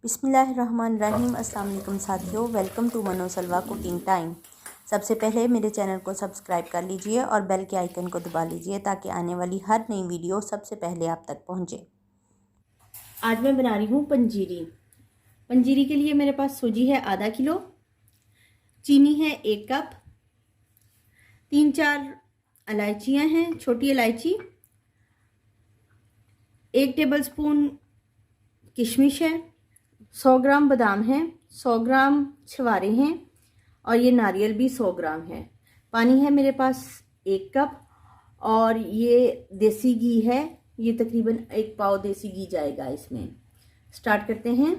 बिस्मिल्लाहिर्रहमानिर्रहीम। अस्सलाम वालेकुम साथियों, वेलकम टू मनो सलवा कुकिंग टाइम। सबसे पहले मेरे चैनल को सब्सक्राइब कर लीजिए और बेल के आइकन को दबा लीजिए ताकि आने वाली हर नई वीडियो सबसे पहले आप तक पहुंचे। आज मैं बना रही हूँ पंजीरी। पंजीरी के लिए मेरे पास सूजी है आधा किलो, चीनी है 1 कप, 3-4 इलायचियाँ हैं, छोटी इलायची, 1 टेबलस्पून किशमिश है, 100 ग्राम बादाम है, 100 ग्राम छुहारे हैं और ये नारियल भी 100 ग्राम है। पानी है मेरे पास 1 कप और ये देसी घी है, ये तकरीबन 1 पाव देसी घी जाएगा इसमें। स्टार्ट करते हैं।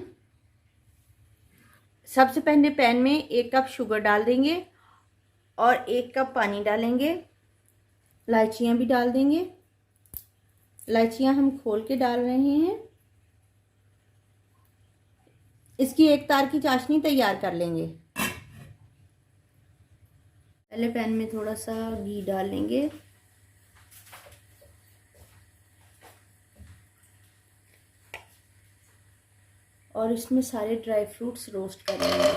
सबसे पहले पैन में 1 कप शुगर डाल देंगे और 1 कप पानी डालेंगे। इलायचियाँ भी डाल देंगे। इलायचियाँ हम खोल के डाल रहे हैं। इसकी 1 तार की चाशनी तैयार कर लेंगे। पहले पैन में थोड़ा सा घी डाल लेंगे। और इसमें सारे ड्राई फ्रूट्स रोस्ट कर लेंगे।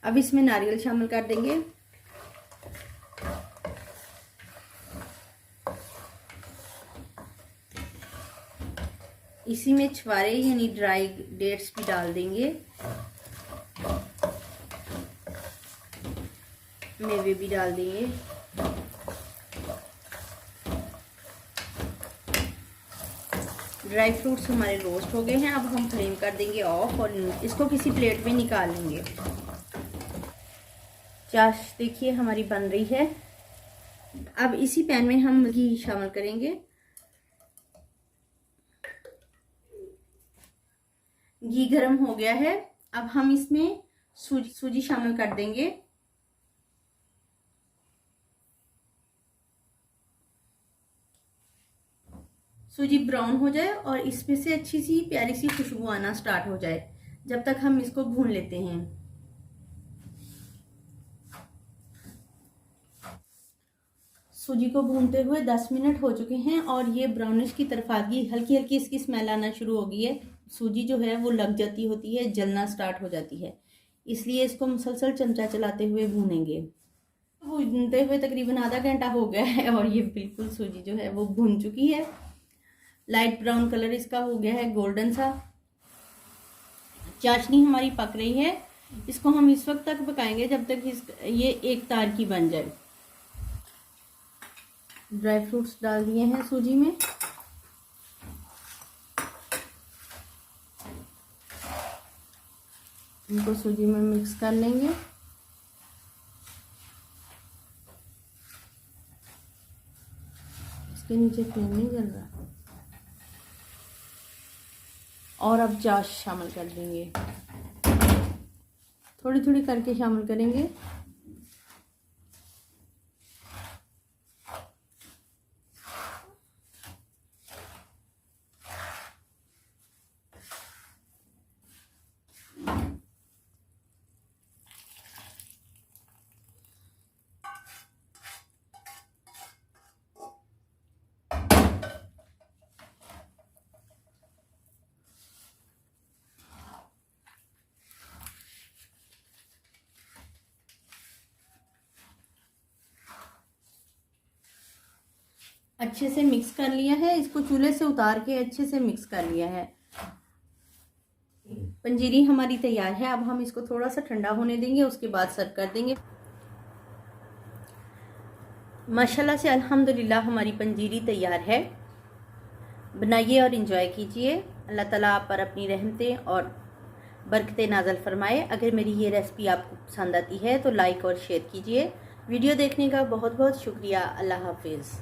अब इसमें नारियल शामिल कर देंगे। इसी में छुहारे यानी ड्राई डेट्स भी डाल देंगे। मेवे भी डाल देंगे। ड्राई फ्रूट्स हमारे रोस्ट हो गए हैं। अब हम फ्लेम कर देंगे ऑफ और इसको किसी प्लेट में निकाल लेंगे। चाश देखिए हमारी बन रही है। अब इसी पैन में हम घी शामिल करेंगे। घी गरम हो गया है। अब हम इसमें सूजी शामिल कर देंगे। सूजी ब्राउन हो जाए और इसमें से अच्छी सी प्यारी सी खुशबू आना स्टार्ट हो जाए, जब तक हम इसको भून लेते हैं। सूजी को भूनते हुए 10 मिनट हो चुके हैं और ये ब्राउनिश की तरफ आ गई। हल्की हल्की इसकी स्मेल आना शुरू हो गई है। सूजी जो है वो लग जाती होती है, जलना स्टार्ट हो जाती है, इसलिए इसको मुसलसल चमचा चलाते हुए भूनेंगे। भूनते हुए तकरीबन आधा घंटा हो गया है और ये बिल्कुल सूजी जो है वो भून चुकी है। लाइट ब्राउन कलर इसका हो गया है, गोल्डन सा। चाशनी हमारी पक रही है। इसको हम इस वक्त तक पकाएंगे जब तक ये 1 तार की बन जाए। ड्राई फ्रूट्स डाल दिए हैं सूजी में। इनको सूजी में मिक्स कर लेंगे। इसके नीचे फ्लेम नहीं जल रहा। और अब चाश शामिल कर देंगे। थोड़ी थोड़ी करके शामिल करेंगे। अच्छे से मिक्स कर लिया है। इसको चूल्हे से उतार के अच्छे से मिक्स कर लिया है। पंजीरी हमारी तैयार है। अब हम इसको थोड़ा सा ठंडा होने देंगे, उसके बाद सर्व कर देंगे। माशाल्लाह से अल्हम्दुलिल्लाह हमारी पंजीरी तैयार है। बनाइए और एंजॉय कीजिए। अल्लाह ताला आप पर अपनी रहमतें और बरकतें नाज़िल फरमाए। अगर मेरी ये रेसिपी आपको पसंद आती है तो लाइक और शेयर कीजिए। वीडियो देखने का बहुत बहुत शुक्रिया। अल्लाह हाफिज़।